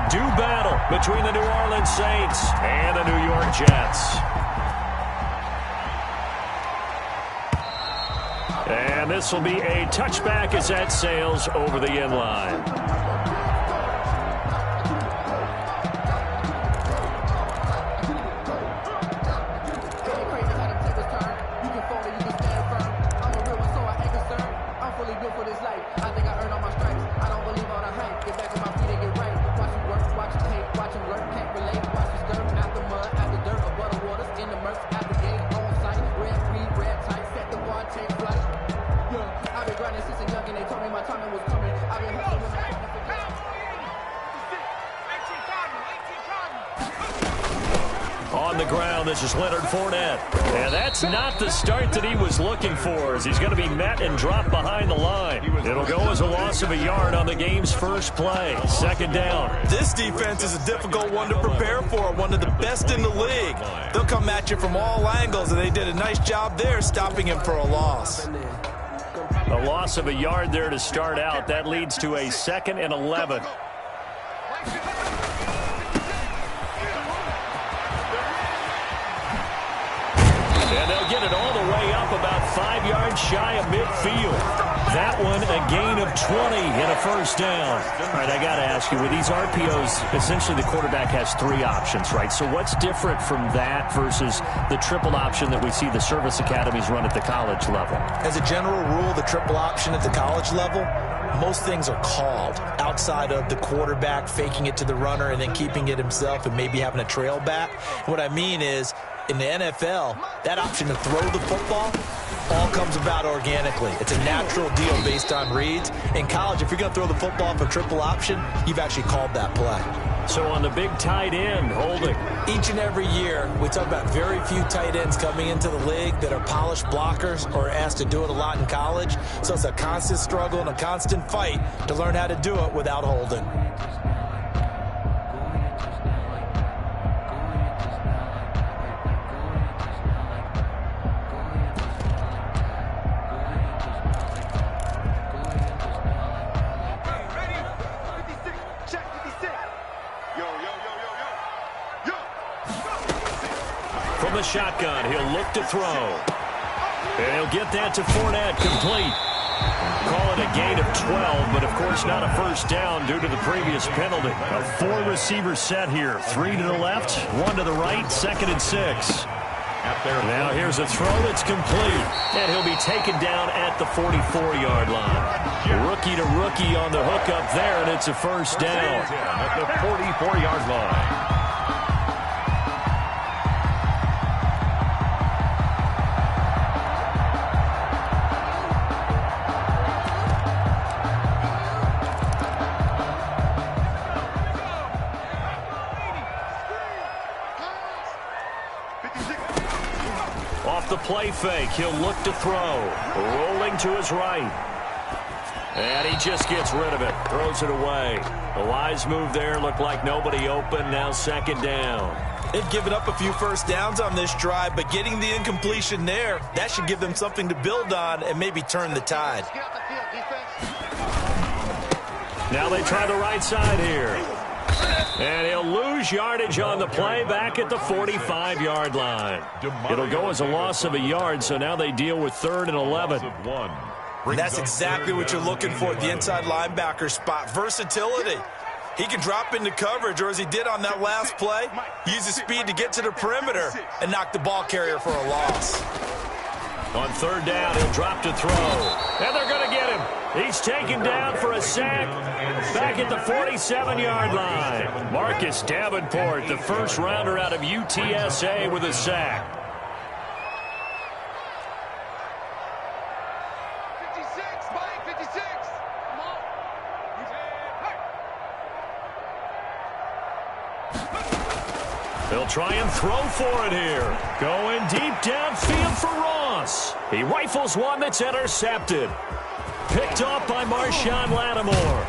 do battle between the New Orleans Saints and the New York Jets. And this will be a touchback as that sails over the end line. This is Leonard Fournette. And that's not the start that he was looking for, as he's going to be met and dropped behind the line. It'll go as a loss of a yard on the game's first play. Second down. This defense is a difficult one to prepare for, one of the best in the league. They'll come at you from all angles, and they did a nice job there stopping him for a loss. A loss of a yard there to start out. That leads to a 2nd and 11. And they'll get it all the way up about 5 yards shy of midfield. That one a gain of 20 and a first down. All right, I got to ask you, with these RPOs, essentially the quarterback has 3 options, right? So what's different from that versus the triple option that we see the service academies run at the college level? As a general rule, the triple option at the college level, most things are called outside of the quarterback faking it to the runner and then keeping it himself and maybe having a trail back. What I mean is, in the NFL, that option to throw the football all comes about organically. It's a natural deal based on reads. In college, if you're going to throw the football for triple option, you've actually called that play. So on the big tight end, holding. Each and every year, we talk about very few tight ends coming into the league that are polished blockers or asked to do it a lot in college. So it's a constant struggle and a constant fight to learn how to do it without holding. From the shotgun, he'll look to throw. And he'll get that to Fournette, complete. Call it a gain of 12, but of course not a first down due to the previous penalty. A 4-receiver set here. 3 to the left, 1 to the right, 2nd and 6. Now here's a throw that's complete. And he'll be taken down at the 44-yard line. Rookie to rookie on the hook up there, and it's a first down. At the 44-yard line. Off the play fake, he'll look to throw. Rolling to his right. And he just gets rid of it. Throws it away. A wise move there. Looked like nobody open. Now 2nd down. They've given up a few first downs on this drive, but getting the incompletion there, that should give them something to build on and maybe turn the tide. Now they try the right side here. And he'll lose yardage on the play back at the 45-yard line. It'll go as a loss of a yard, so now they deal with 3rd and 11. And that's exactly what you're looking for at the inside linebacker spot. Versatility. He can drop into coverage, or as he did on that last play, use his speed to get to the perimeter and knock the ball carrier for a loss. On 3rd down, he'll drop to throw. And they're going to get him. He's taken down for a sack back at the 47-yard line. Marcus Davenport, the first rounder out of UTSA, with a sack. 56, Mike, 56. Come on. They'll try and throw for it here. Going deep downfield for Ross. He rifles one that's intercepted. Picked off by Marshawn Lattimore.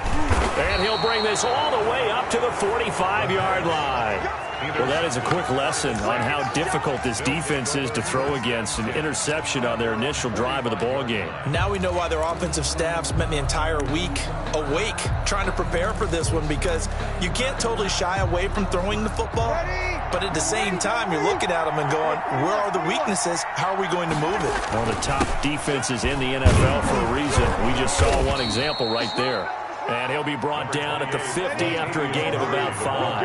And he'll bring this all the way up to the 45-yard line. Well, that is a quick lesson on how difficult this defense is to throw against. An interception on their initial drive of the ball game. Now we know why their offensive staff spent the entire week awake trying to prepare for this one, because you can't totally shy away from throwing the football, but at the same time you're looking at them and going, where are the weaknesses? How are we going to move it? One of the top defenses in the NFL for a reason. We just saw one example right there. And he'll be brought down at the 50 after a gain of about 5.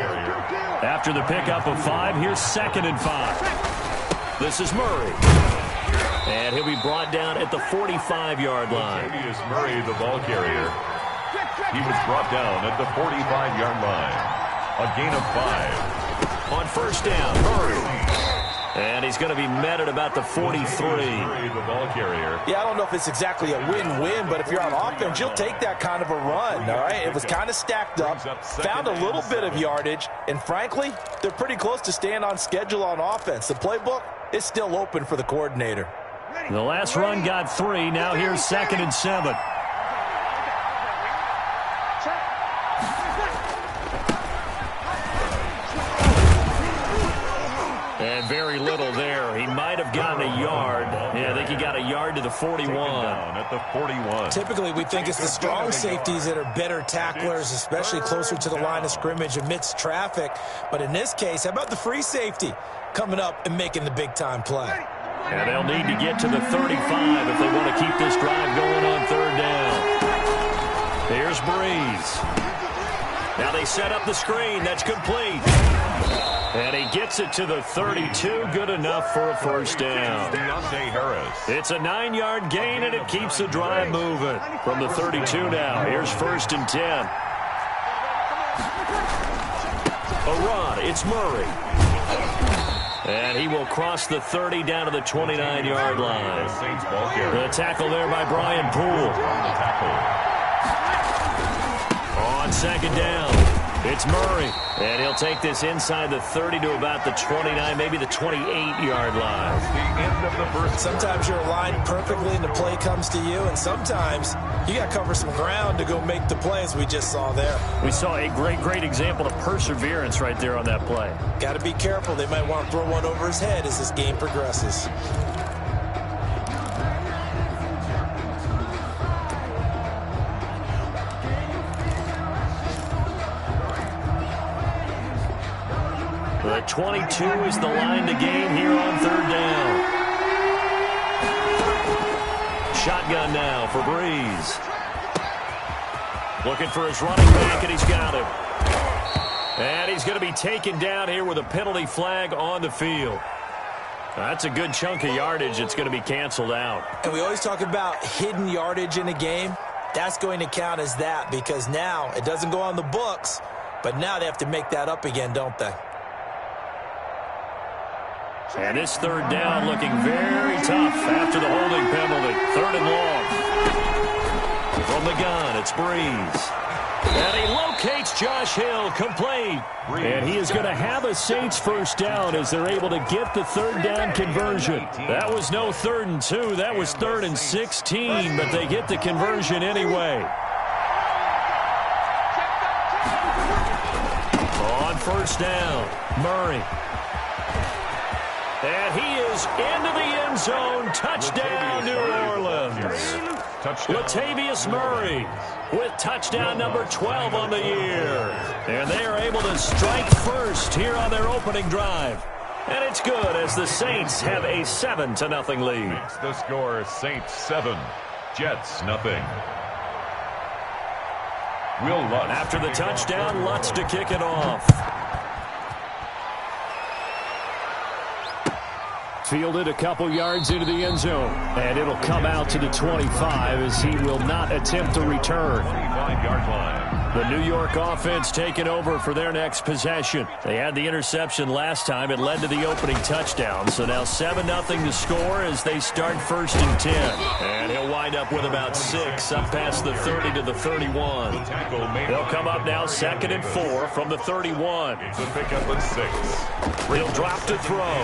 After the pickup of 5, here's 2nd and 5. This is Murray. And he'll be brought down at the 45-yard line. Is Murray, the ball carrier. He was brought down at the 45-yard line. A gain of 5. On 1st down, Murray. And he's going to be met at about the 43. Murray, the ball carrier. Yeah, I don't know if it's exactly a win-win, but if you're on offense, you'll take that kind of a run, all right? It was kind of stacked up, found a little bit of yardage, and frankly, they're pretty close to staying on schedule on offense. The playbook is still open for the coordinator. The last run got 3. Now here's 2nd and 7. And very little there. He might have gotten a yard. Yeah, I think he got a yard to the 41. Down at the 41. Typically, we think it's the strong safeties that are better tacklers, especially closer to the line of scrimmage amidst traffic. But in this case, how about the free safety coming up and making the big-time play? And they'll need to get to the 35 if they want to keep this drive going on 3rd down. Here's Breeze. Now they set up the screen. That's complete. And he gets it to the 32. Good enough for a 1st down. It's a 9-yard gain, and it keeps the drive moving. From the 32 now, here's 1st and 10. A run. It's Murray. And he will cross the 30 down to the 29-yard line. The tackle there by Brian Poole. On 2nd down. It's Murray, and he'll take this inside the 30 to about the 29, maybe the 28-yard line. The end of the first. Sometimes you're aligned perfectly and the play comes to you, and sometimes you got to cover some ground to go make the play, as we just saw there. We saw a great example of perseverance right there on that play. Got to be careful. They might want to throw one over his head as this game progresses. The 22 is the line to gain here on 3rd down. Shotgun now for Breeze. Looking for his running back, and he's got him. And he's going to be taken down here with a penalty flag on the field. That's a good chunk of yardage. It's going to be canceled out. And we always talk about hidden yardage in a game. That's going to count as that, because now it doesn't go on the books, but now they have to make that up again, don't they? And this 3rd down looking very tough after the holding penalty. 3rd and long. From the gun, it's Breeze. And he locates Josh Hill, complete. And he is going to have a Saints 1st down as they're able to get the 3rd down conversion. That was no 3rd and 2. That was 3rd and 16, but they get the conversion anyway. On 1st down, Murray. And he is into the end zone. Touchdown, New Orleans. Latavius Murray with touchdown number 12 on the year. And they are able to strike first here on their opening drive. And it's good as the Saints have a 7-0 lead. The score, Saints 7, Jets 0. Will Lutz. After the touchdown, Lutz to kick it off. Fielded a couple yards into the end zone. And it'll come out to the 25 as he will not attempt to return. 25-yard line. The New York offense taking over for their next possession. They had the interception last time. It led to the opening touchdown. So now 7-0 to score as they start 1st and 10. And he'll wind up with about 6 up past the 30 to the 31. They'll come up now 2nd and 4 from the 31. It's a pickup at 6. He'll drop to throw.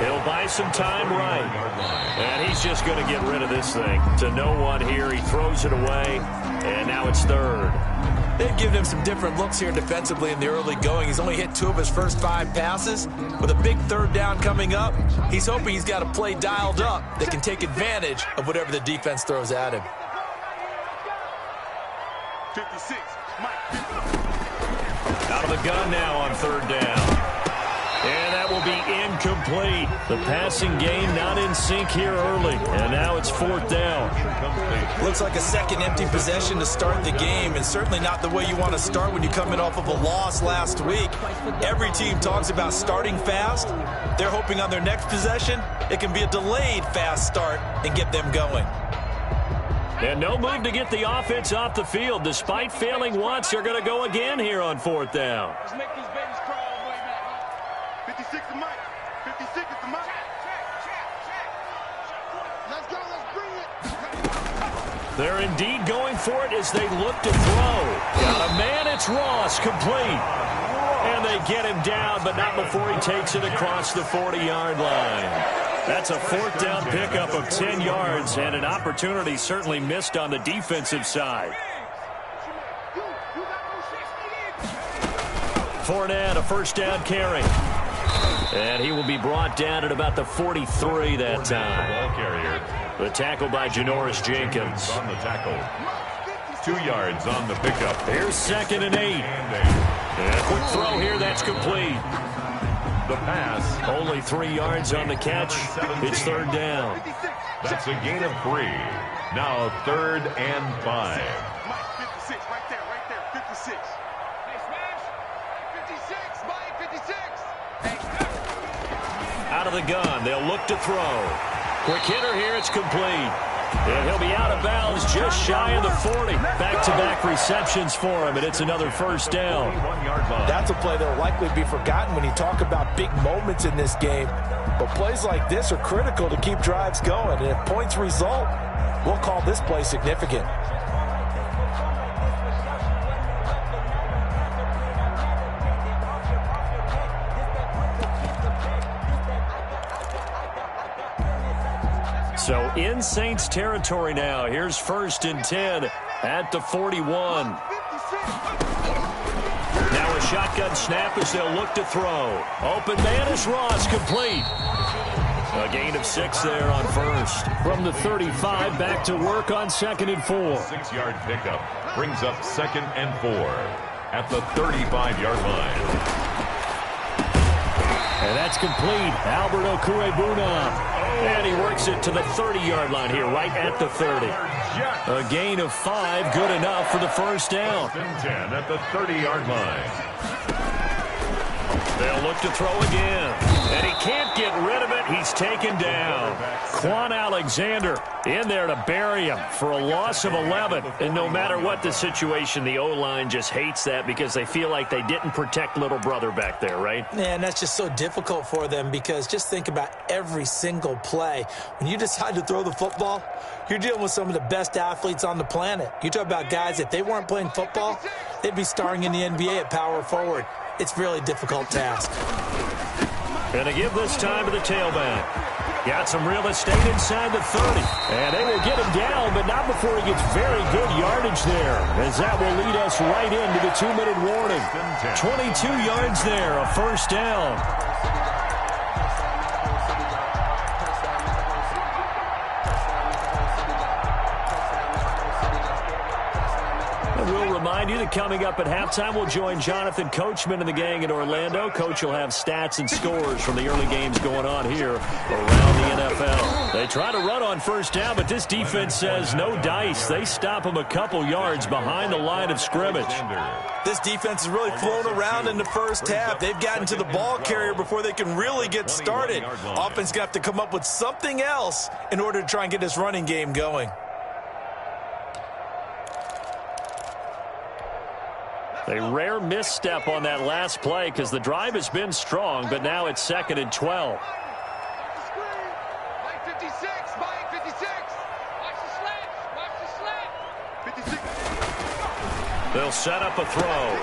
He'll buy some time right. And he's just going to get rid of this thing. To no one here. He throws it away. And now it's 3rd. They've given him some different looks here defensively in the early going. He's only hit 2 of his first 5 passes. With a big 3rd down coming up, he's hoping he's got a play dialed up that can take advantage of whatever the defense throws at him. 56, Mike. Out of the gun now on 3rd down. And that will be incomplete. The passing game not in sync here early. And now it's 4th down. Looks like a second empty possession to start the game, and certainly not the way you want to start when you come in off of a loss last week. Every team talks about starting fast. They're hoping on their next possession, it can be a delayed fast start and get them going. And no move to get the offense off the field. Despite failing once, they're going to go again here on 4th down. Let's make these babies crawl all the way back. 56 is Mike. 56 is the Mike. Let's go. Let's bring it. They're indeed going for it as they look to throw. Got a man. It's Ross. Complete. And they get him down, but not before he takes it across the 40-yard line. That's a 4th down pickup of 10 yards and an opportunity certainly missed on the defensive side. Fournette, a 1st down carry. And he will be brought down at about the 43 that time. Ball carrier. The tackle by Janoris Jenkins. On the tackle. 2 yards on the pickup. Here's 2nd and 8. And a quick throw here, that's complete. The pass. Only 3 yards on the catch. It's 3rd down. That's a gain of 3. Now 3rd and 5. Mike, 56, right there, 56. Hey, smash. 56, Mike, 56. Out of the gun, they'll look to throw. Quick hitter here, it's complete. And he'll be out of bounds just shy of the 40. Back-to-back receptions for him, and it's another 1st down. That's a play that will likely be forgotten when you talk about big moments in this game. But plays like this are critical to keep drives going. And if points result, we'll call this play significant. So in Saints territory now. Here's 1st and 10 at the 41. Now a shotgun snap as they'll look to throw. Open man is Ross, complete. A gain of 6 there on 1st. From the 35, back to work on 2nd and 4. 6-yard pickup brings up 2nd and 4 at the 35-yard line. And that's complete. Albert Okurebuna. And he works it to the 30-yard line here, right at the 30. A gain of 5, good enough for the 1st down. 10 at the 30-yard line. They'll look to throw again. And he can't get rid of it. He's taken down. Quan Alexander in there to bury him for a loss of 11. And no matter what the situation, the O-line just hates that because they feel like they didn't protect little brother back there, right? Yeah, and that's just so difficult for them because just think about every single play. When you decide to throw the football, you're dealing with some of the best athletes on the planet. You talk about guys, if they weren't playing football, they'd be starring in the NBA at power forward. It's a really difficult task. And to give this time to the tailback. Got some real estate inside the 30. And they will get him down, but not before he gets very good yardage there, as that will lead us right into the 2-minute warning. 22 yards there, a 1st down. We'll remind you that coming up at halftime, we'll join Jonathan Coachman and the gang in Orlando. Coach will have stats and scores from the early games going on here around the NFL. They try to run on 1st down, but this defense says no dice. They stop them a couple yards behind the line of scrimmage. This defense has really flown around in the first half. They've gotten to the ball carrier before they can really get started. Offense going to have to come up with something else in order to try and get this running game going. A rare misstep on that last play because the drive has been strong, but now it's 2nd and 12. Mike 56, Mike 56. Watch the slant, watch the slant. 56. They'll set up a throw.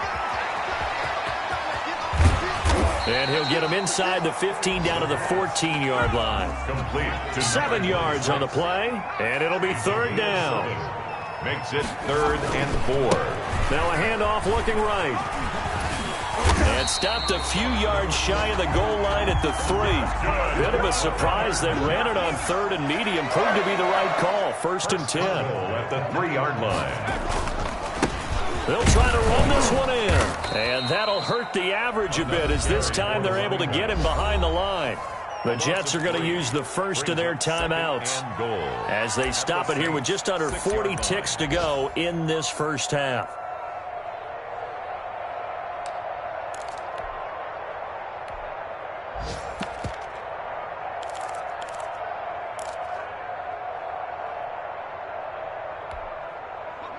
And he'll get him inside the 15 down to the 14-yard line. Complete. 7 yards on the play, and it'll be 3rd down. Makes it 3rd and 4. Now a handoff looking right. And stopped a few yards shy of the goal line at the 3. Bit of a surprise. They ran it on 3rd and medium. Proved to be the right call. 1st and 10. At the 3-yard line. They'll try to run this one in. And that'll hurt the average a bit as this time they're able to get him behind the line. The Jets are going to use the first of their timeouts as they stop it here with just under 40 ticks to go in this first half.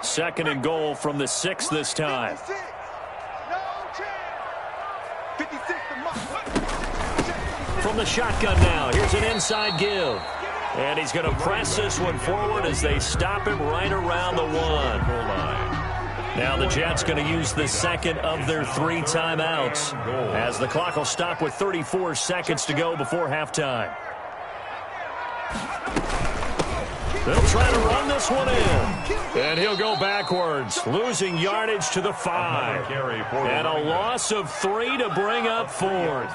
Second and goal from the 6 this time. From the shotgun now, here's an inside give. And he's going to press this one forward as they stop him right around the 1. Now the Jets going to use the second of their 3 timeouts as the clock will stop with 34 seconds to go before halftime. They'll try to run this one in. And he'll go backwards, losing yardage to the 5. And a loss of 3 to bring up 4th.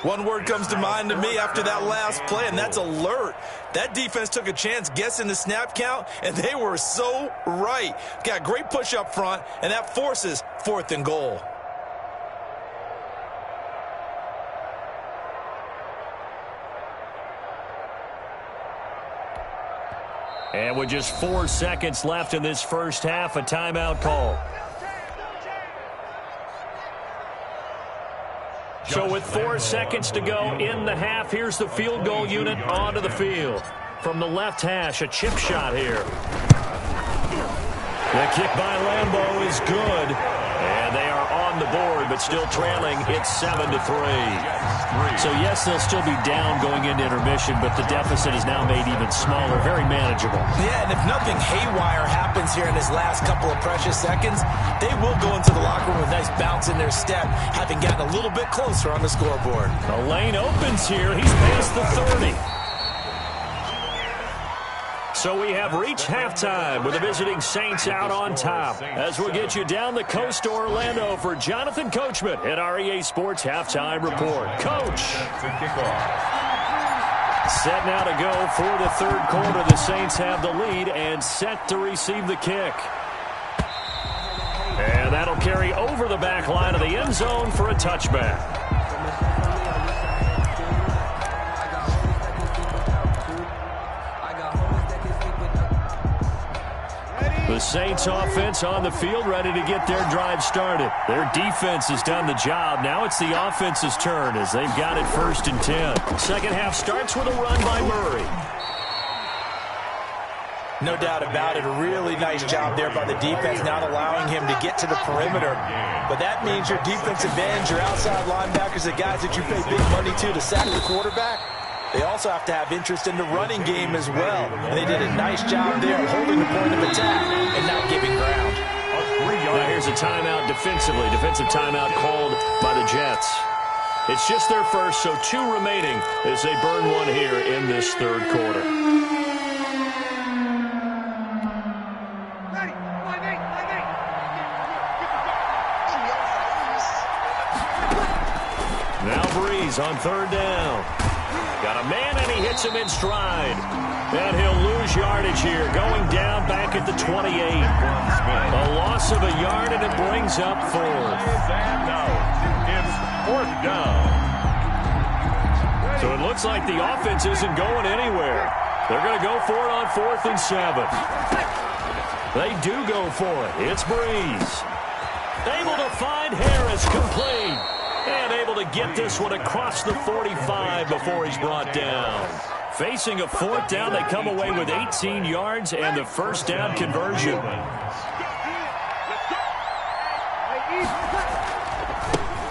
One word comes to mind to me after that last play, and that's alert. That defense took a chance guessing the snap count, and they were so right. Got great push up front, and that forces 4th and goal. And with just 4 seconds left in this first half, a timeout call. So with 4 seconds to go in the half, here's the field goal unit onto the field. From the left hash, a chip shot here. The kick by Lambeau is good. And they are on the board, but still trailing. It's 7-3. So, yes, they'll still be down going into intermission, but the deficit is now made even smaller, very manageable. Yeah, and if nothing haywire happens here in this last couple of precious seconds, they will go into the locker room with a nice bounce in their step, having gotten a little bit closer on the scoreboard. The lane opens here. He's past the 30. So we have reached halftime with the visiting Saints out on top. As we'll get you down the coast to Orlando for Jonathan Coachman at our EA Sports Halftime Report. Coach. Set now to go for the 3rd quarter. The Saints have the lead and set to receive the kick. And that'll carry over the back line of the end zone for a touchback. The Saints offense on the field, ready to get their drive started. Their defense has done the job. Now it's the offense's turn as they've got it 1st and 10. Second half starts with a run by Murray. No doubt about it. A really nice job there by the defense, not allowing him to get to the perimeter. But that means your defensive ends, your outside linebackers, the guys that you pay big money to sack the quarterback, they also have to have interest in the running game as well. And they did a nice job there of holding the point of attack and not giving ground. Now here's a timeout defensively. Defensive timeout called by the Jets. It's just their first, so 2 remaining as they burn one here in this 3rd quarter. Now Breeze on 3rd down. Got a man, and he hits him in stride. And he'll lose yardage here, going down back at the 28. A loss of a yard, and it brings up 4th. It's 4th down. So it looks like the offense isn't going anywhere. They're going to go for it on 4th and 7. They do go for it. It's Breeze. Able to find Harris, complete. And able to get this one across the 45 before he's brought down. Facing a 4th down, they come away with 18 yards and the 1st down conversion.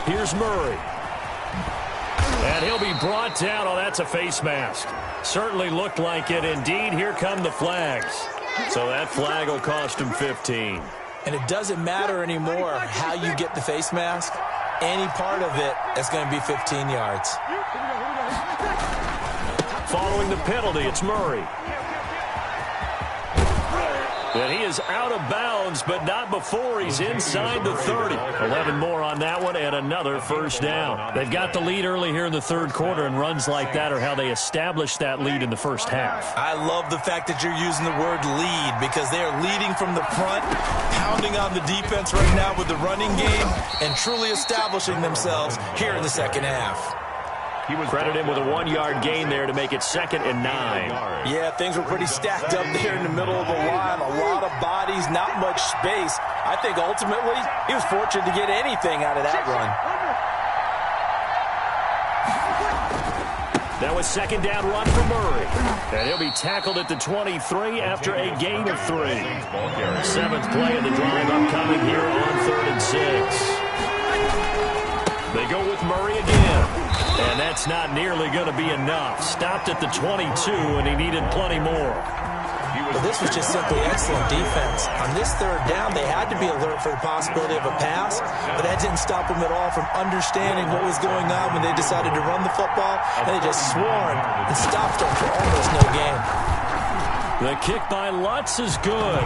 Here's Murray. And he'll be brought down. Oh, that's a face mask. Certainly looked like it. Indeed, here come the flags. So that flag will cost him 15. And it doesn't matter anymore how you get the face mask. Any part of it is going to be 15 yards. Following the penalty, it's Murray. And he is out of bounds, but not before he's inside the 30. 11 more on that one and another first down. They've got the lead early here in the third quarter, and runs like that are how they establish that lead in the first half. I love the fact that you're using the word lead because they are leading from the front, pounding on the defense right now with the running game, and truly establishing themselves here in the second half. He was credited him with a 1-yard gain there to make it 2nd and 9. Yeah, things were pretty stacked up there in the middle of the line. A lot of bodies, not much space. I think ultimately he was fortunate to get anything out of that run. That was 2nd down run for Murray. And he'll be tackled at the 23 after a gain of 3. 7th play of the drive upcoming here on 3rd and 6. They go with Murray again. And that's not nearly going to be enough. Stopped at the 22, and he needed plenty more. Well, this was just simply excellent defense. On this 3rd down, they had to be alert for the possibility of a pass, but that didn't stop them at all from understanding what was going on when they decided to run the football, and they just swarmed and stopped them for almost no gain. The kick by Lutz is good.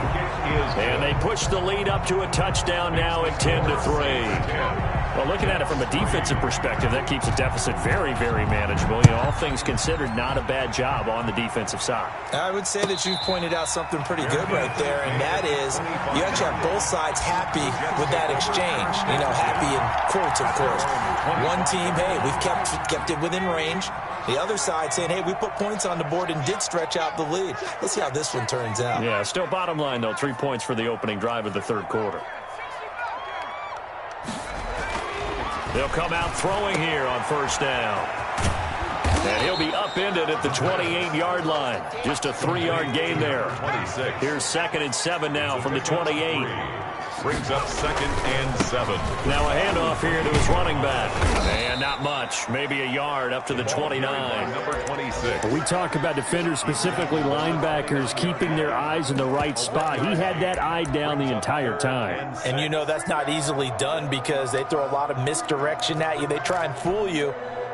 And they push the lead up to a touchdown now at 10-3. Well, looking at it from a defensive perspective, that keeps a deficit very, very manageable. You know, all things considered, not a bad job on the defensive side. I would say that you've pointed out something pretty good right there, and that is you actually have both sides happy with that exchange. You know, happy in quotes, of course. One team, hey, we've kept it within range. The other side saying, hey, we put points on the board and did stretch out the lead. Let's see how this one turns out. Yeah, still bottom line, though, 3 points for the opening drive of the third quarter. They'll come out throwing here on 1st down. And he'll be upended at the 28-yard line. Just a 3-yard gain there. 26. Here's 2nd and 7 now from the 28. Brings up 2nd and 7. Now a handoff here to his running back. And not much. Maybe a yard up to the 29. Number 26. We talk about defenders, specifically linebackers, keeping their eyes in the right spot. He had that eye down the entire time. And you know that's not easily done because they throw a lot of misdirection at you. They try and fool you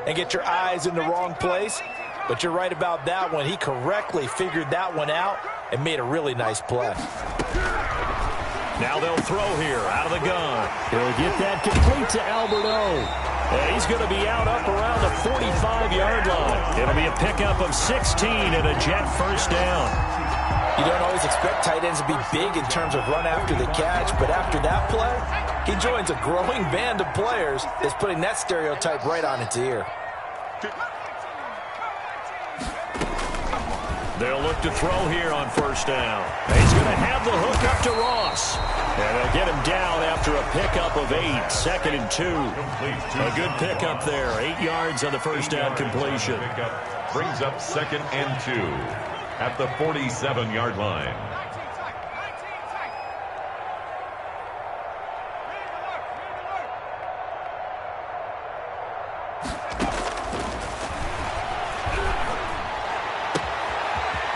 and get your eyes in the wrong place. But you're right about that one. He correctly figured that one out and made a really nice play. Now they'll throw here out of the gun. He'll get that complete to Alberto. And he's going to be out up around the 45-yard line. It'll be a pickup of 16 and a Jet first down. You don't always expect tight ends to be big in terms of run after the catch, but after that play, he joins a growing band of players that's putting that stereotype right on its ear. They'll look to throw here on 1st down. He's going to have the hook up to Ross. And they'll get him down after a pickup of 8. 2nd and 2. A good pickup there. 8 yards on the first down completion. Brings up 2nd and 2 at the 47-yard line.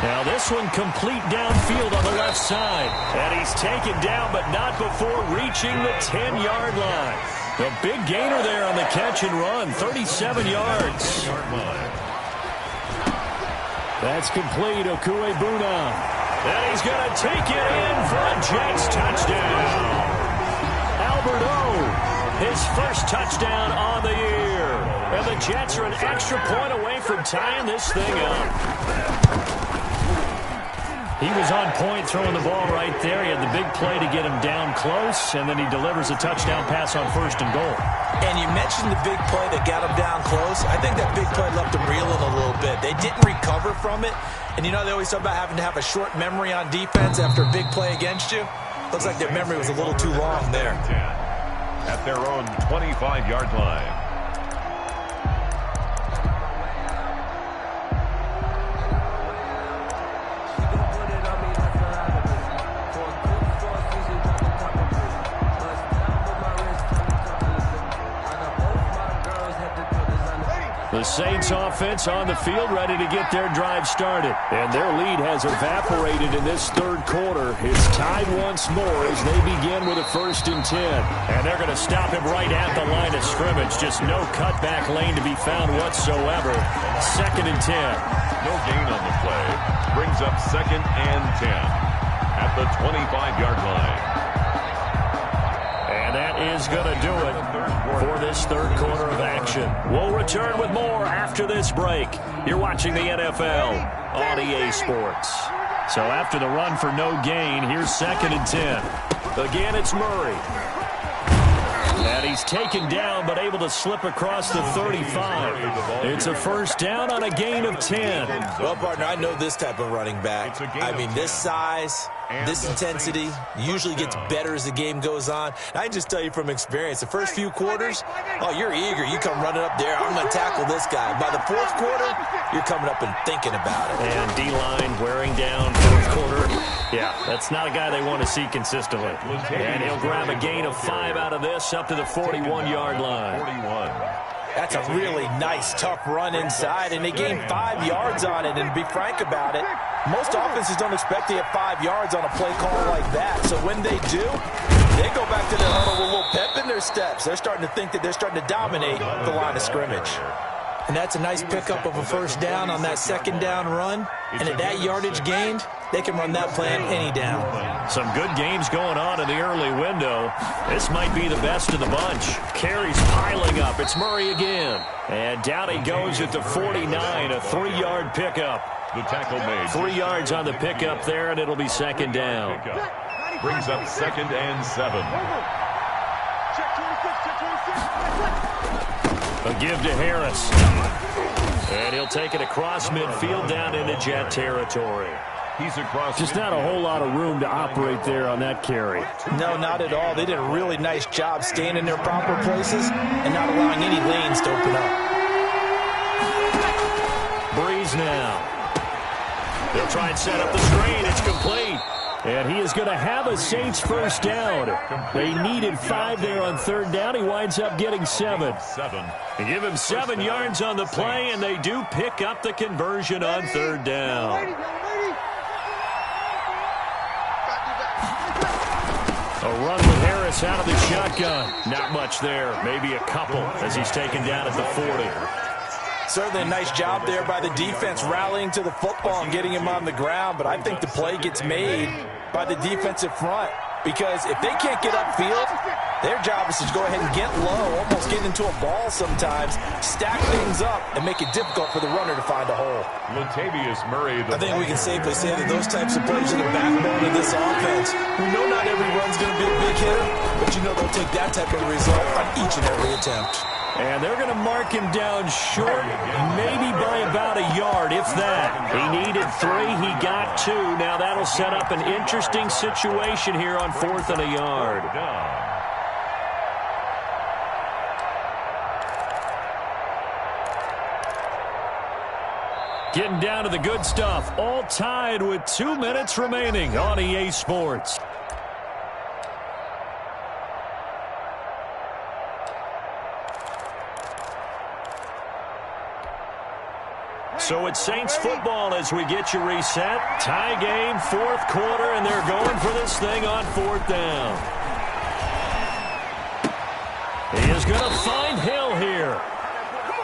Now this one complete downfield on the left side. And he's taken down, but not before reaching the 10-yard line. A big gainer there on the catch and run, 37 yards. That's complete, Okuebuna. And he's going to take it in for a Jets touchdown. Alberto, his first touchdown on the year. And the Jets are an extra point away from tying this thing up. He was on point throwing the ball right there. He had the big play to get him down close, and then he delivers a touchdown pass on 1st and goal. And you mentioned the big play that got him down close. I think that big play left him reeling a little bit. They didn't recover from it. And you know they always talk about having to have a short memory on defense after a big play against you. Looks like their memory was a little too long there. At their own 25-yard line. The Saints offense on the field ready to get their drive started. And their lead has evaporated in this third quarter. It's tied once more as they begin with a 1st and 10. And they're going to stop him right at the line of scrimmage. Just no cutback lane to be found whatsoever. 2nd and 10. No gain on the play. Brings up 2nd and 10. at the 25-yard line. And that is going to do it for this third quarter of action. We'll return with more after this break. You're watching the NFL on EA Sports. So after the run for no gain, here's 2nd and 10. Again, it's Murray. And he's taken down but able to slip across the 35. It's a first down on a gain of 10. Well, partner, I know this type of running back. I mean, this size, this intensity usually gets better as the game goes on. I can just tell you from experience, the first few quarters, oh, you're eager. You come running up there, I'm going to tackle this guy. By the fourth quarter, you're coming up and thinking about it. And D-line wearing down fourth quarter. Yeah, that's not a guy they want to see consistently. And he'll grab a gain of 5 out of this up to the 41-yard line. 41. That's a really nice, tough run inside, and they gained 5 yards on it. And to be frank about it, most offenses don't expect to get 5 yards on a play call like that. So when they do, they go back to their huddle with a little pep in their steps. They're starting to think that they're starting to dominate the line of scrimmage. And that's a nice pickup of a first down on that second down run. And at that yardage gained, they can run that play on any down. Some good games going on in the early window. This might be the best of the bunch. Carries piling up. It's Murray again. And down he goes at the 49, a 3-yard pickup. The tackle made. 3 yards on the pickup there, and it'll be second down. Brings up 2nd and 7. A give to Harris. And he'll take it across midfield down into Jet territory. He's across. Just not a whole lot of room to operate there on that carry. No, not at all. They did a really nice job staying in their proper places and not allowing any lanes to open up. Breeze now. They'll try and set up the screen. It's complete. And he is going to have a Saints first down. They needed 5 there on third down. He winds up getting 7. They give him 7 yards on the play, and they do pick up the conversion on third down. A run with Harris out of the shotgun. Not much there. Maybe a couple as he's taken down at the 40. Certainly a nice job there by the defense rallying to the football and getting him on the ground, but I think the play gets made by the defensive front because if they can't get upfield, their job is to go ahead and get low, almost get into a ball sometimes, stack things up, and make it difficult for the runner to find a hole. Latavius Murray. I think we can safely say that those types of plays are the backbone of this offense. We know not every run's going to be a big hitter, but you know they'll take that type of result on each and every attempt. And they're going to mark him down short, maybe by about a yard, if that. He needed 3. He got 2. Now that'll set up an interesting situation here on 4th and a yard. Getting down to the good stuff. All tied with 2 minutes remaining on EA Sports. So it's Saints football as we get you reset. Tie game, 4th quarter, and they're going for this thing on 4th down. He is going to find Hill here.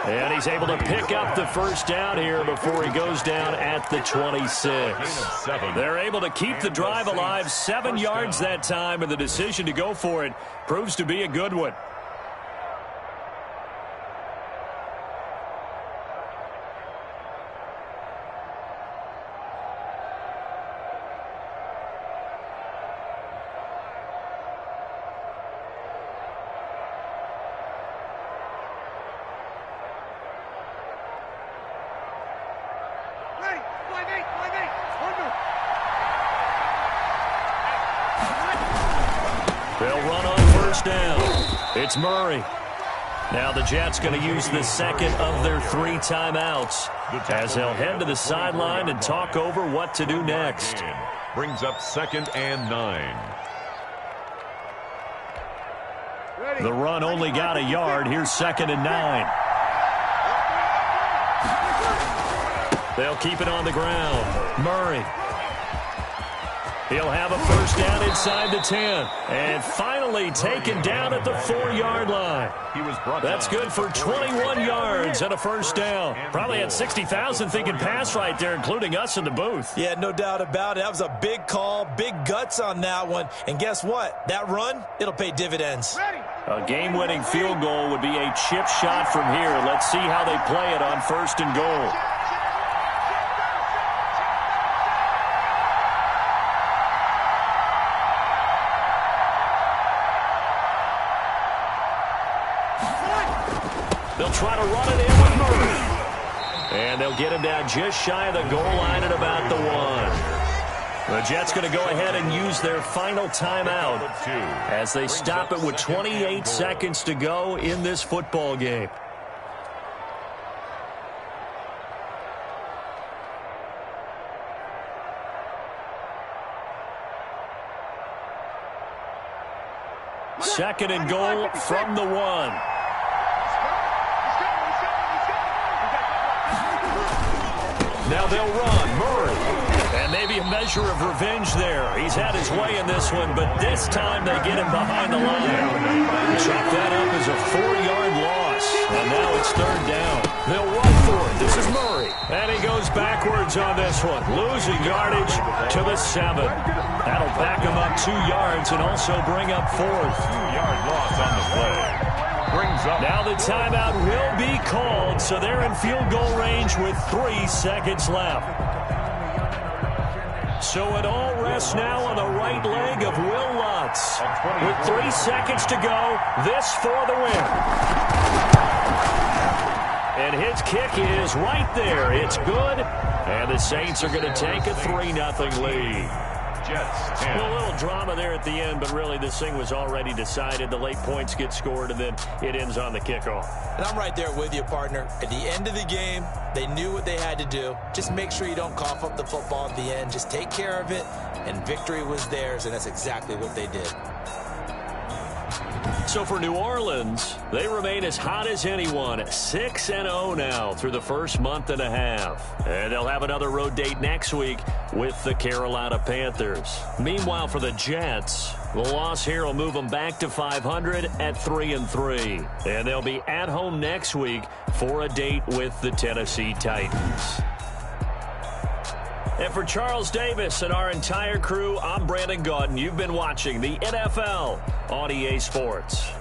And he's able to pick up the first down here before he goes down at the 26. They're able to keep the drive alive, 7 yards that time, and the decision to go for it proves to be a good one. They'll run on first down. It's Murray. Now the Jets going to use the second of their 3 timeouts as they'll head to the sideline and talk over what to do next. Brings up 2nd and 9. The run only got a yard. Here's 2nd and 9. They'll keep it on the ground. Murray. He'll have a first down inside the 10. And finally taken down at the 4-yard line. That's good for 21 yards and a first down. Probably had 60,000 thinking pass right there, including us in the booth. Yeah, no doubt about it. That was a big call, big guts on that one. And guess what? That run, it'll pay dividends. A game-winning field goal would be a chip shot from here. Let's see how they play it on first and goal. They'll try to run it in with Murray. And they'll get him down just shy of the goal line at about the 1. The Jets going to go ahead and use their final timeout as they stop it with 28 seconds to go in this football game. Second and goal from the 1. Now they'll run. Murray. And maybe a measure of revenge there. He's had his way in this one, but this time they get him behind the line. Chalk that up as a 4-yard loss. And now it's third down. They'll run for it. This is Murray. And he goes backwards on this one. Losing yardage to the 7. That'll back him up 2 yards and also bring up 4th. 2-yard loss on the play. Now the timeout will be called, so they're in field goal range with 3 seconds left. So it all rests now on the right leg of Will Lutz. With 3 seconds to go, this for the win. And his kick is right there. It's good. And the Saints are going to take a 3-0 lead. A little drama there at the end, but really this thing was already decided. The late points get scored, and then it ends on the kickoff. And I'm right there with you, partner. At the end of the game, they knew what they had to do. Just make sure you don't cough up the football at the end. Just take care of it, and victory was theirs, and that's exactly what they did. So for New Orleans, they remain as hot as anyone, 6-0 now through the first month and a half. And they'll have another road date next week with the Carolina Panthers. Meanwhile, for the Jets, the loss here will move them back to 500 at 3-3. And they'll be at home next week for a date with the Tennessee Titans. And for Charles Davis and our entire crew, I'm Brandon Gaudin. You've been watching the NFL on EA Sports.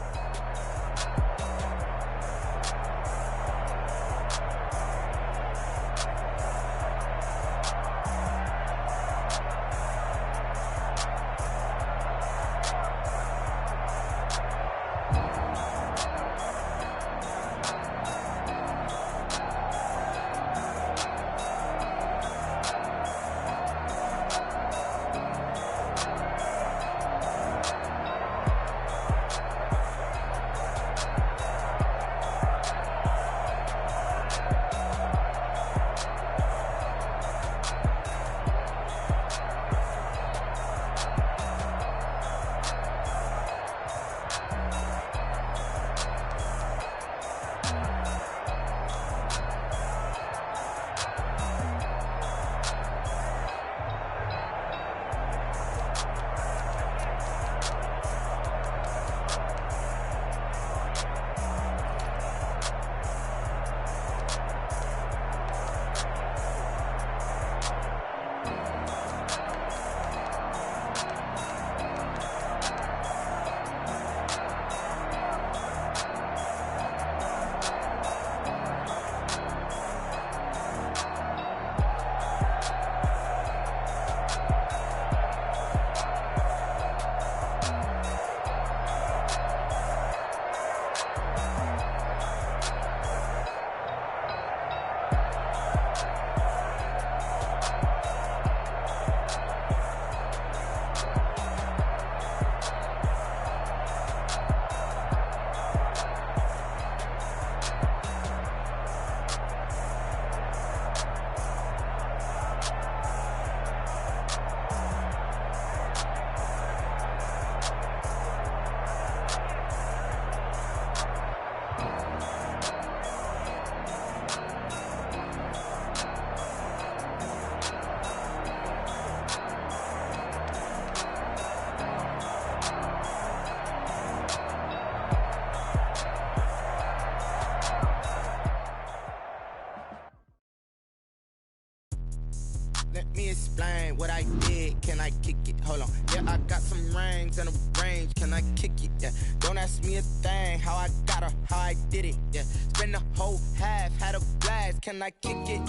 me explain what I did. Can I kick it? Hold on. Yeah, I got some rings and a range. Can I kick it? Yeah. Don't ask me a thing. How I got her, how I did it. Yeah. Spend the whole half, had a blast. Can I kick it?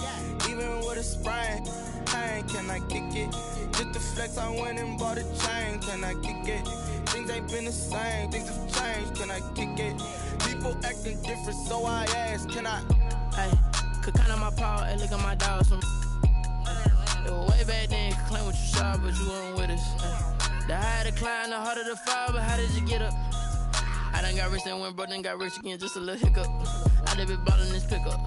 Even with a sprain, pain. Can I kick it? Just the flex, I went and bought a chain. Can I kick it? Things ain't been the same. Things have changed. Can I kick it? People acting different, so I ask. Can I? Hey, could count on my power. Hey, look at my dogs. It was way back then. Could claim what you saw, but you weren't with us. Hey, the higher the climb, the harder the fall. But how did you get up? I done got rich and went broke, then got rich again. Just a little hiccup. I done been ballin' this pickup.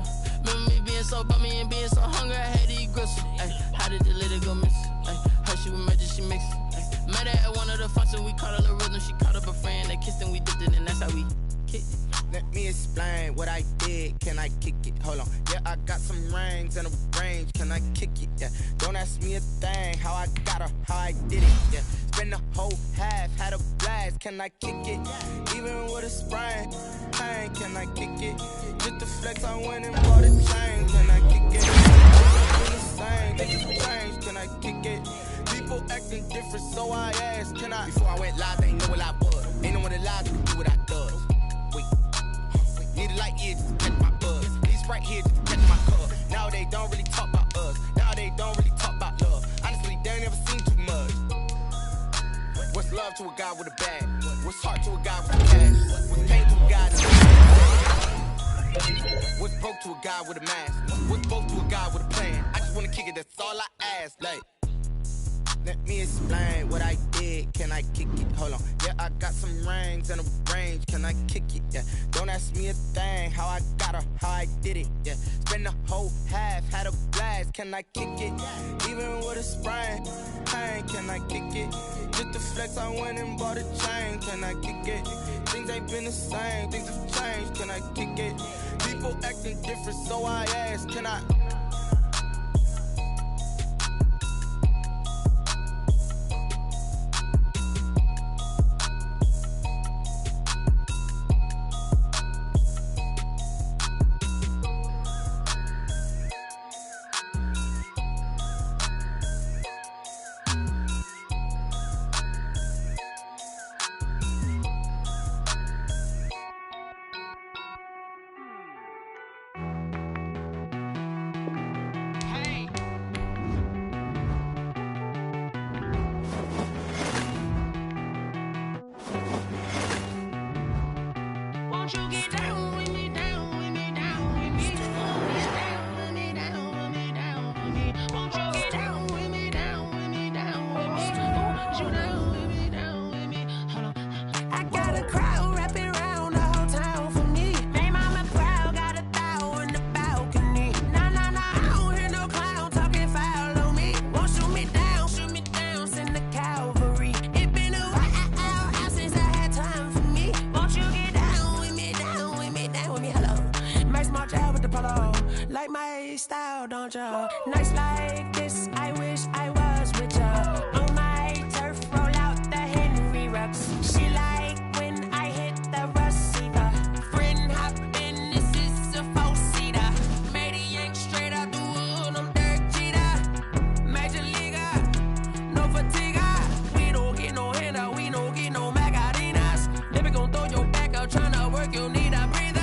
Remember me being so bummy and being so hungry, I had to eat gristle. Ay, how did the lady go miss? Ay, her she was magic, she mixed. Ay, met her at one of the functions, we caught a little rhythm. She caught up a friend, they kissed and we dipped it, and that's how we kicked it. Let me explain what I did. Can I kick it? Hold on. Yeah, I got some rings and a range. Can I kick it? Yeah. Don't ask me a thing. How I got her, how I did it. Yeah. Spend the whole half, had a blast. Can I kick it? Even with a sprain, pain. Can I kick it? Just the flex, I went and bought a chain. Can I kick it? Been the same, they just changed. Can I kick it? People acting different, so I asked. Can I? Before I went live, they ain't know what I was. Ain't no one alive to do what I does. Need a light here just to catch my buzz. These right here just to catch my cup. Now they don't really talk about us. Now they don't really talk about love. Honestly, they ain't never seen too much. What's love to a guy with a bag? What's heart to a guy with a cash? What's pain to a guy that's a what's broke to a guy with a mask? What's broke to a guy with a plan? I just wanna kick it, that's all I ask. Like, let me explain what I did. Can I kick it? Hold on. Yeah, I got some rings and a range. Can I kick it? Yeah. Don't ask me a thing. How I got her, how I did it. Yeah. Spend the whole half, had a blast. Can I kick it? Even with a sprain, pain. Can I kick it? Just the flex, I went and bought a chain. Can I kick it? Things ain't been the same. Things have changed. Can I kick it? People acting different, so I ask. Can I? Like my style, don't ya? Nights like this, I wish I was with ya. On my turf, roll out the Henry Rux. She like when I hit the receiver. Friend hop in, this is a four-seater. Made a yank straight out the wood, I'm Derek Jeter. Major leaguer, no fatigue. We don't get no handout, we don't get no Macarinas. Never gon' throw your back out, tryna work, you need a breather.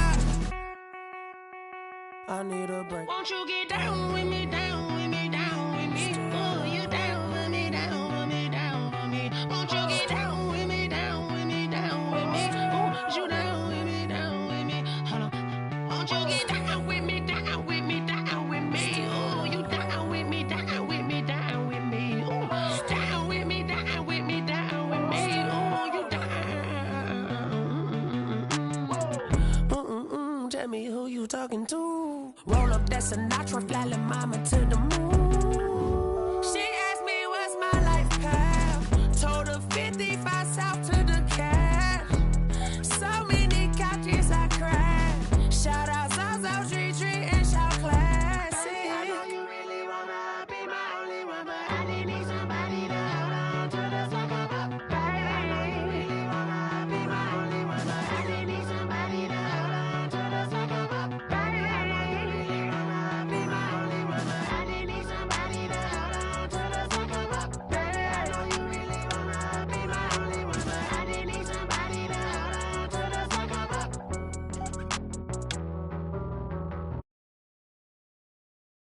I need a break. Won't you get down with me, down with me, down with me? Oh, you down with me, down with me, down with me. Won't you get down with me, down with me, down with me? Oh, you down with me, down with me. Hold on. Won't you get down with me, down with me, down with me? Oh, you down with me, down with me, down with me. Oh, down with me, down with me, down with me. Oh, you down. Tell me who you talking to. Roll up that Sinatra, fly mama to the moon.